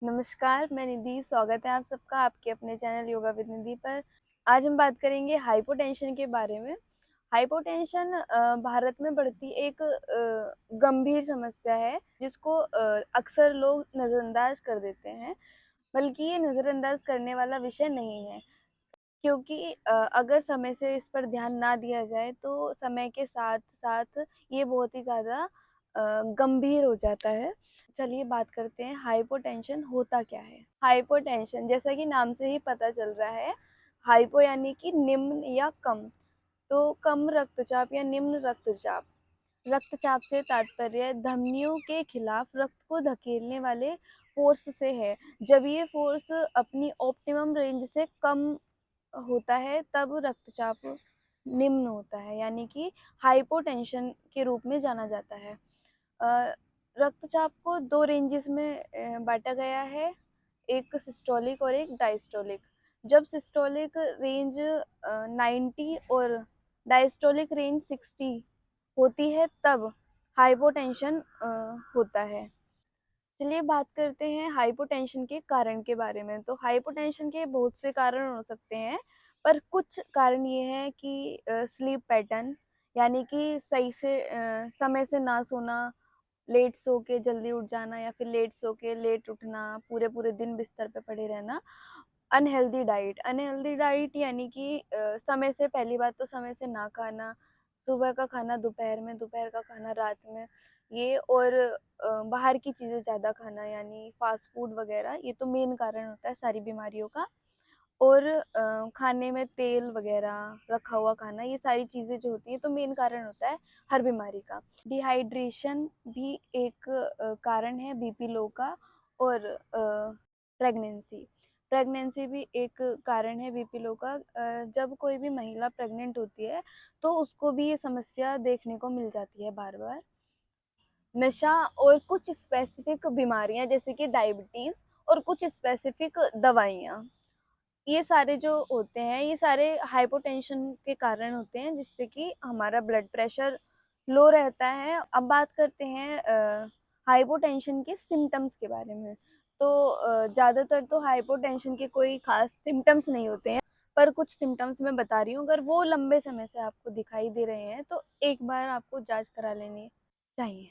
नमस्कार, मैं निधि। स्वागत है आप सबका आपके अपने चैनल योगा विद निधि पर। आज हम बात करेंगे हाइपोटेंशन के बारे में। हाइपोटेंशन भारत में बढ़ती एक गंभीर समस्या है जिसको अक्सर लोग नज़रअंदाज कर देते हैं, बल्कि ये नज़रअंदाज करने वाला विषय नहीं है, क्योंकि अगर समय से इस पर ध्यान ना दिया जाए तो समय के साथ-साथ ये बहुत ही ज़्यादा गंभीर हो जाता है। चलिए बात करते हैं हाइपोटेंशन होता क्या है? हाइपोटेंशन जैसा कि नाम से ही पता चल रहा है, हाइपो यानी कि निम्न या कम, तो कम रक्तचाप या निम्न रक्तचाप। रक्तचाप से तात्पर्य धमनियों के खिलाफ रक्त को धकेलने वाले फ़ोर्स से है। जब ये फ़ोर्स अपनी ऑप्टिमम रेंज से कम होता है तब रक्तचाप निम्न होता है, यानी कि हाइपोटेंशन के रूप में जाना जाता है। रक्तचाप को 2 रेंजेस में बाँटा गया है, एक सिस्टोलिक और एक डायस्टोलिक। जब सिस्टोलिक रेंज 90 और डायस्टोलिक रेंज 60 होती है तब हाइपोटेंशन होता है। चलिए बात करते हैं हाइपोटेंशन के कारण के बारे में। तो हाइपोटेंशन के बहुत से कारण हो सकते हैं, पर कुछ कारण ये हैं कि स्लीप पैटर्न, यानी कि सही से समय से ना सोना, लेट सो के जल्दी उठ जाना या फिर लेट सो के लेट उठना, पूरे-पूरे दिन बिस्तर पे पड़े रहना। अनहेल्दी डाइट यानी कि समय से, पहली बात तो समय से ना खाना, सुबह का खाना दोपहर में, दोपहर का खाना रात में, ये और बाहर की चीज़ें ज़्यादा खाना यानी फ़ास्ट फूड वग़ैरह, ये तो मेन कारण होता है सारी बीमारियों का। और खाने में तेल वग़ैरह रखा हुआ खाना, ये सारी चीज़ें जो होती हैं तो मेन कारण होता है हर बीमारी का। डिहाइड्रेशन भी एक कारण है बीपी लो का। और प्रेगनेंसी प्रेगनेंसी भी एक कारण है बीपी लो का। जब कोई भी महिला प्रेग्नेंट होती है तो उसको भी ये समस्या देखने को मिल जाती है बार बार। नशा और कुछ स्पेसिफिक बीमारियां जैसे कि डायबिटीज और कुछ स्पेसिफिक दवाइयाँ, ये सारे जो होते हैं ये सारे हाइपोटेंशन के कारण होते हैं, जिससे कि हमारा ब्लड प्रेशर लो रहता है। अब बात करते हैं हाइपोटेंशन के सिम्टम्स के बारे में। तो ज़्यादातर तो हाइपोटेंशन के कोई खास सिम्टम्स नहीं होते हैं, पर कुछ सिम्टम्स मैं बता रही हूँ। अगर वो लंबे समय से आपको दिखाई दे रहे हैं तो एक बार आपको जांच करा लेनी चाहिए।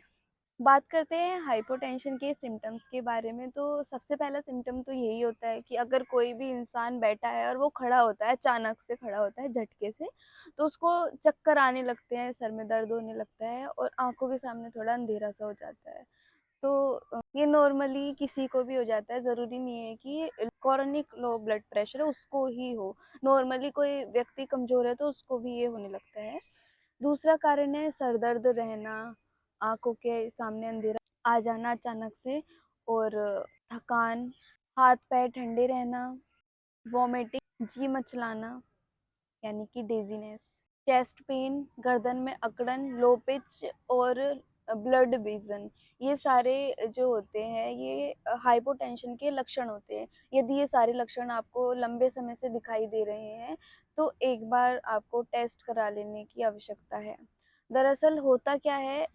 बात करते हैं हाइपोटेंशन के सिम्टम्स के बारे में। तो सबसे पहला सिम्टम तो यही होता है कि अगर कोई भी इंसान बैठा है और वो खड़ा होता है, अचानक से खड़ा होता है झटके से, तो उसको चक्कर आने लगते हैं, सर में दर्द होने लगता है और आंखों के सामने थोड़ा अंधेरा सा हो जाता है। तो ये नॉर्मली किसी को भी हो जाता है, ज़रूरी नहीं है कि क्रोनिक लो ब्लड प्रेशर है उसको ही हो। नॉर्मली कोई व्यक्ति कमज़ोर है तो उसको भी ये होने लगता है। दूसरा कारण है सर दर्द रहना, आँखों के सामने अंधेरा आ जाना अचानक से, और थकान, हाथ-पैर ठंडे रहना, वॉमिटिंग, जी मचलाना यानी कि डेज़ीनेस, चेस्ट पेन, गर्दन में अकड़न, लो पिच और ब्लड विज़न, ये सारे जो होते हैं ये हाइपोटेंशन के लक्षण होते हैं। यदि ये सारे लक्षण आपको लंबे समय से दिखाई दे रहे हैं तो एक बार आपको टेस्ट करा लेने की आवश्यकता है। दरअसल होता क्या है,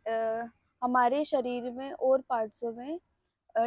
हमारे शरीर में और पार्ट्सों में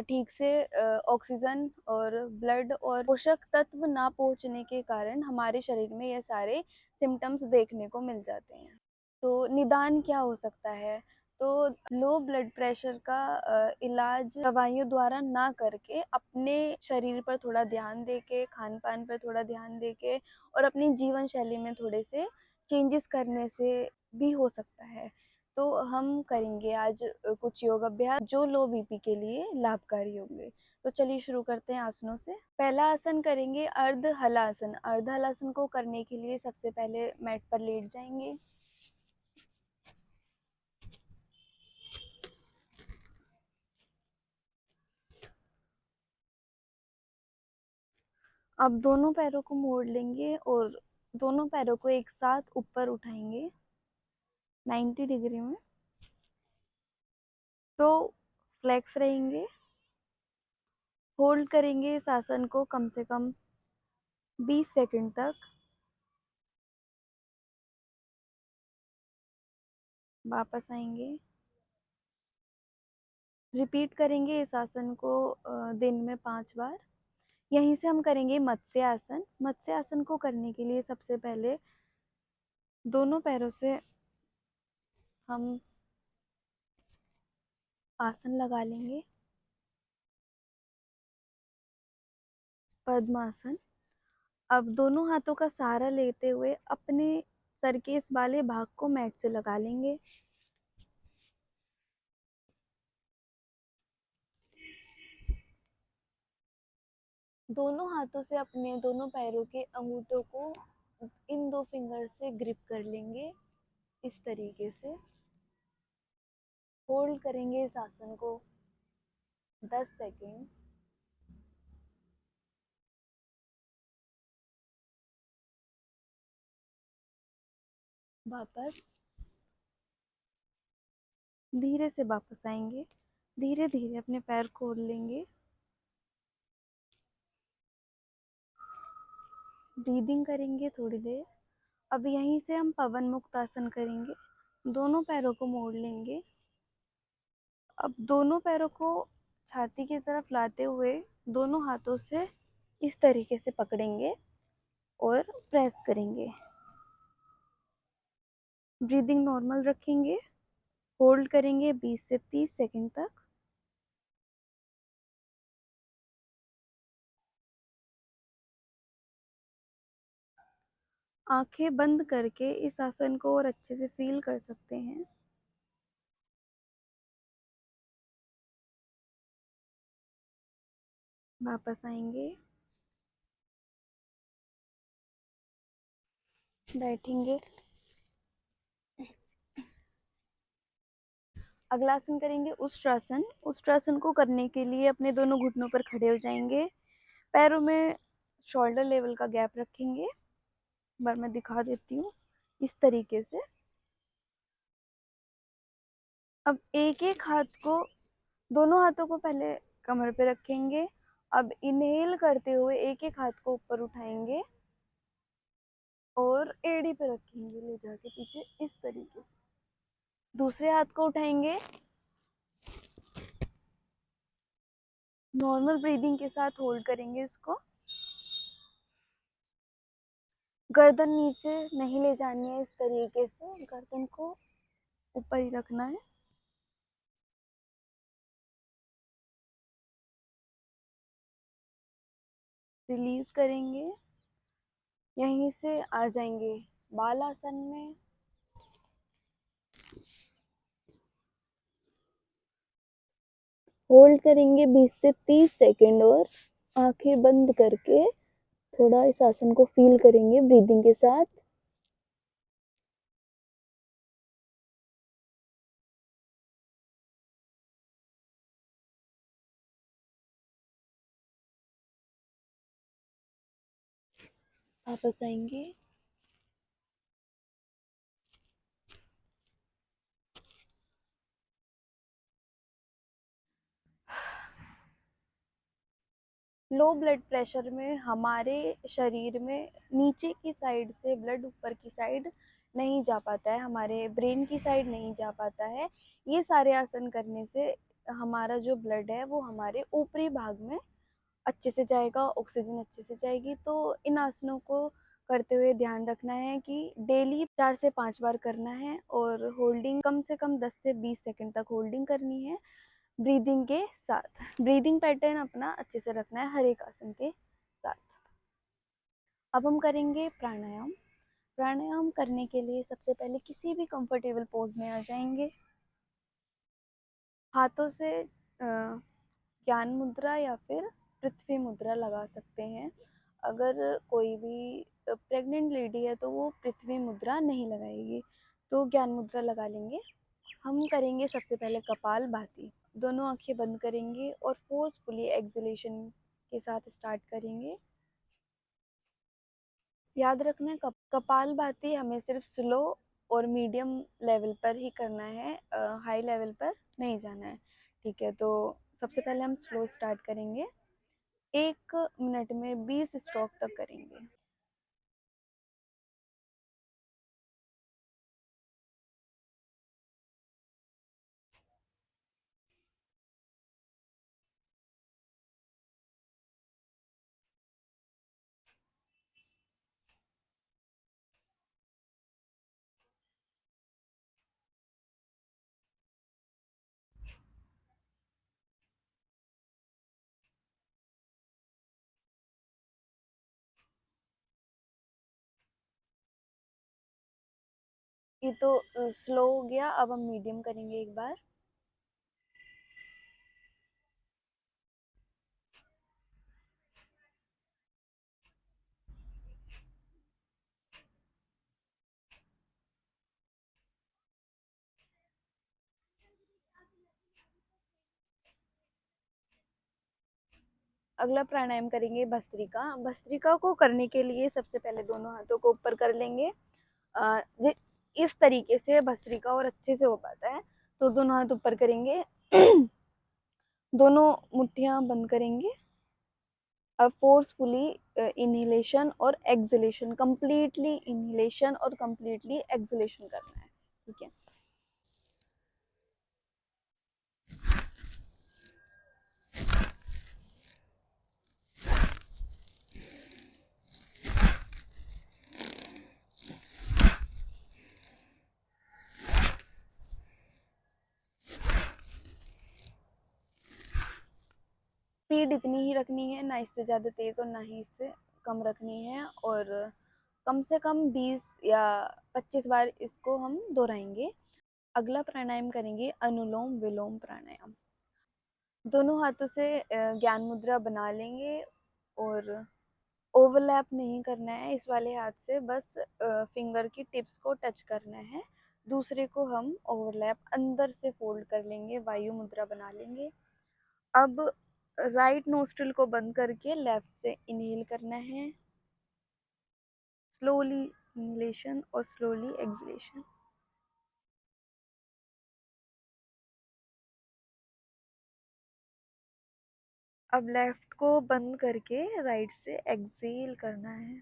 ठीक से ऑक्सीजन और ब्लड और पोषक तत्व ना पहुंचने के कारण हमारे शरीर में ये सारे सिम्टम्स देखने को मिल जाते हैं। तो निदान क्या हो सकता है? तो लो ब्लड प्रेशर का इलाज दवाइयों द्वारा ना करके अपने शरीर पर थोड़ा ध्यान देके, खान-पान पर थोड़ा ध्यान देके और अपनी जीवन शैली में थोड़े से चेंजेस करने से भी हो सकता है। तो हम करेंगे आज कुछ योग अभ्यास जो लो बीपी के लिए लाभकारी होंगे। तो चलिए शुरू करते हैं आसनों से। पहला आसन करेंगे अर्ध हलासन। अर्ध हलासन को करने के लिए सबसे पहले मैट पर लेट जाएंगे। अब दोनों पैरों को मोड़ लेंगे और दोनों पैरों को एक साथ ऊपर उठाएंगे 90 डिग्री में। तो फ्लेक्स रहेंगे, होल्ड करेंगे इस आसन को कम से कम 20 सेकंड तक। वापस आएंगे, रिपीट करेंगे इस आसन को दिन में 5 बार। यहीं से हम करेंगे मत्स्य आसन। मत्स्य आसन को करने के लिए सबसे पहले दोनों पैरों से हम आसन लगा लेंगे, पद्मासन। अब दोनों हाथों का सहारा लेते हुए अपने सर के इस वाले भाग को मैट से लगा लेंगे। दोनों हाथों से अपने दोनों पैरों के अंगूठों को इन 2 फिंगर से ग्रिप कर लेंगे इस तरीके से। होल्ड करेंगे इस आसन को 10 सेकेंड। वापस धीरे से वापस आएंगे, धीरे धीरे अपने पैर खोल लेंगे। ब्रीदिंग करेंगे थोड़ी देर। अब यहीं से हम पवन मुक्त आसन करेंगे। दोनों पैरों को मोड़ लेंगे। अब दोनों पैरों को छाती की तरफ लाते हुए दोनों हाथों से इस तरीके से पकड़ेंगे और प्रेस करेंगे। ब्रीदिंग नॉर्मल रखेंगे। होल्ड करेंगे 20 से 30 सेकंड तक। आंखें बंद करके इस आसन को और अच्छे से फील कर सकते हैं। वापस आएंगे, बैठेंगे। अगला आसन करेंगे उष्ट्रासन। उष्ट्रासन को करने के लिए अपने दोनों घुटनों पर खड़े हो जाएंगे। पैरों में शोल्डर लेवल का गैप रखेंगे। बार मैं दिखा देती हूँ इस तरीके से। अब एक एक हाथ को, दोनों हाथों को पहले कमर पे रखेंगे। अब इनहेल करते हुए एक एक हाथ को ऊपर उठाएंगे और एड़ी पे रखेंगे ले जाके पीछे इस तरीके से। दूसरे हाथ को उठाएंगे। नॉर्मल ब्रीदिंग के साथ होल्ड करेंगे इसको। गर्दन नीचे नहीं ले जानी है, इस तरीके से गर्दन को ऊपर ही रखना है। रिलीज करेंगे। यहीं से आ जाएंगे बालासन में। होल्ड करेंगे 20 से 30 सेकंड और आंखें बंद करके थोड़ा इस आसन को फील करेंगे ब्रीदिंग के साथ। वापस आएंगे। लो ब्लड प्रेशर में हमारे शरीर में नीचे की साइड से ब्लड ऊपर की साइड नहीं जा पाता है, हमारे ब्रेन की साइड नहीं जा पाता है। ये सारे आसन करने से हमारा जो ब्लड है वो हमारे ऊपरी भाग में अच्छे से जाएगा, ऑक्सीजन अच्छे से जाएगी। तो इन आसनों को करते हुए ध्यान रखना है कि डेली 4 से 5 बार करना है और होल्डिंग कम से कम 10 से 20 सेकंड तक होल्डिंग करनी है ब्रीदिंग के साथ। ब्रीदिंग पैटर्न अपना अच्छे से रखना है हर एक आसन के साथ। अब हम करेंगे प्राणायाम। प्राणायाम करने के लिए सबसे पहले किसी भी कंफर्टेबल पोज में आ जाएंगे। हाथों से ज्ञान मुद्रा या फिर पृथ्वी मुद्रा लगा सकते हैं। अगर कोई भी प्रेग्नेंट लेडी है तो वो पृथ्वी मुद्रा नहीं लगाएगी, तो ज्ञान मुद्रा लगा लेंगे। हम करेंगे सबसे पहले कपाल भाती। दोनों आंखें बंद करेंगे और फोर्सफुली एक्सलेशन के साथ स्टार्ट करेंगे। याद रखना है कपाल भाती हमें सिर्फ स्लो और मीडियम लेवल पर ही करना है, हाई लेवल पर नहीं जाना है। ठीक है, तो सबसे पहले हम स्लो स्टार्ट करेंगे। 1 मिनट में 20 स्ट्रोक तक करेंगे। बाकी तो स्लो हो गया, अब हम मीडियम करेंगे एक बार। अगला प्राणायाम करेंगे भस्त्रिका। भस्त्रिका को करने के लिए सबसे पहले दोनों हाथों को ऊपर कर लेंगे। इस तरीके से भस्त्रिका और अच्छे से हो पाता है। तो दोनों हाथ ऊपर करेंगे, दोनों मुट्ठियां बंद करेंगे। अब फोर्सफुली इनहेलेशन और एक्सहेलेशन, कंप्लीटली इनहेलेशन और कंप्लीटली एक्सहेलेशन करना है। ठीक है। स्पीड इतनी ही रखनी है, ना इससे ज़्यादा तेज़ और ना ही इससे कम रखनी है। और कम से कम 20 या 25 बार इसको हम दोहराएंगे। अगला प्राणायाम करेंगे अनुलोम विलोम प्राणायाम। दोनों हाथों से ज्ञान मुद्रा बना लेंगे और ओवरलैप नहीं करना है इस वाले हाथ से, बस फिंगर की टिप्स को टच करना है। दूसरे को हम ओवरलैप अंदर से फोल्ड कर लेंगे, वायु मुद्रा बना लेंगे। अब राइट नोस्ट्रिल को बंद करके लेफ्ट से इनहेल करना है, स्लोली इनहेलेशन और स्लोली एक्सहेलेशन। अब लेफ्ट को बंद करके राइट से एक्सहेल करना है।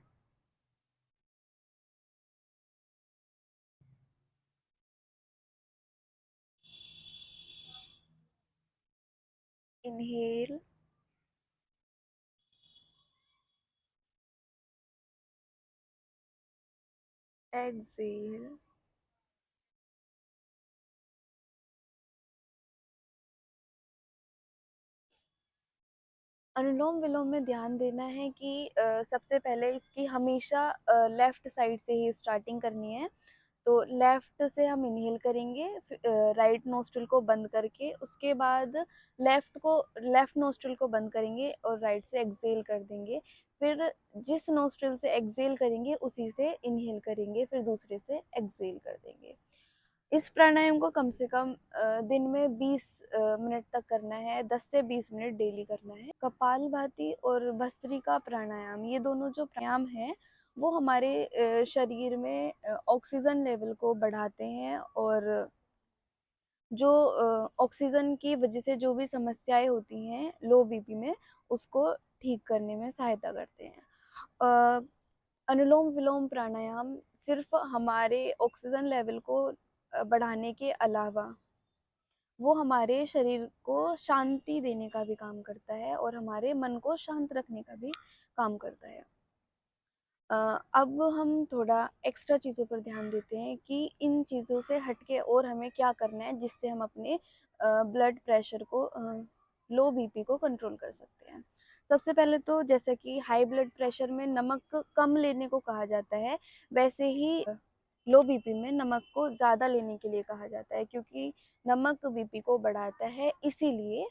Inhale, exhale. अनुलोम विलोम में ध्यान देना है कि सबसे पहले इसकी हमेशा लेफ्ट साइड से ही स्टार्टिंग करनी है। तो लेफ्ट से हम इनहेल करेंगे, राइट नोस्ट्रिल को बंद करके, उसके बाद लेफ्ट नोस्ट्रिल को बंद करेंगे और राइट से एक्सहेल कर देंगे। फिर जिस नोस्ट्रिल से एक्सहेल करेंगे उसी से इनहेल करेंगे, फिर दूसरे से एक्सहेल कर देंगे। इस प्राणायाम को कम से कम दिन में 20 मिनट तक करना है, 10 से 20 मिनट डेली करना है। कपालभाति और भस्त्रिका प्राणायाम, ये दोनों जो प्राणायाम हैं वो हमारे शरीर में ऑक्सीजन लेवल को बढ़ाते हैं और जो ऑक्सीजन की वजह से जो भी समस्याएं होती हैं लो बीपी में, उसको ठीक करने में सहायता करते हैं। अ, अनुलोम विलोम प्राणायाम सिर्फ हमारे ऑक्सीजन लेवल को बढ़ाने के अलावा वो हमारे शरीर को शांति देने का भी काम करता है और हमारे मन को शांत रखने का भी काम करता है। अब हम थोड़ा एक्स्ट्रा चीज़ों पर ध्यान देते हैं कि इन चीज़ों से हटके और हमें क्या करना है जिससे हम अपने ब्लड प्रेशर को, लो बीपी को कंट्रोल कर सकते हैं। सबसे पहले तो जैसे कि हाई ब्लड प्रेशर में नमक कम लेने को कहा जाता है, वैसे ही लो बीपी में नमक को ज़्यादा लेने के लिए कहा जाता है, क्योंकि नमक बीपी को बढ़ाता है। इसीलिए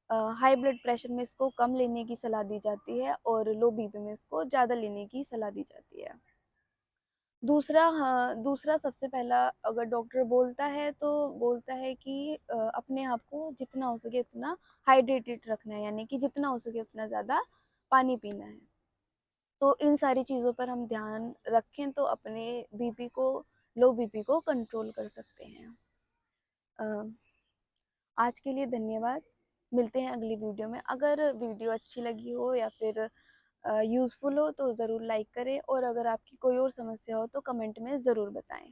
हाई ब्लड प्रेशर में इसको कम लेने की सलाह दी जाती है और लो बीपी में इसको ज़्यादा लेने की सलाह दी जाती है। दूसरा, हाँ, दूसरा सबसे पहला अगर डॉक्टर बोलता है तो बोलता है कि अपने आप को जितना हो सके उतना हाइड्रेटेड रखना है, यानी कि जितना हो सके उतना ज़्यादा पानी पीना है। तो इन सारी चीज़ों पर हम ध्यान रखें तो अपने बीपी को, लो बीपी को कंट्रोल कर सकते हैं। अ, आज के लिए धन्यवाद। मिलते हैं अगली वीडियो में। अगर वीडियो अच्छी लगी हो या फिर यूज़फुल हो तो ज़रूर लाइक करें, और अगर आपकी कोई और समस्या हो तो कमेंट में ज़रूर बताएं।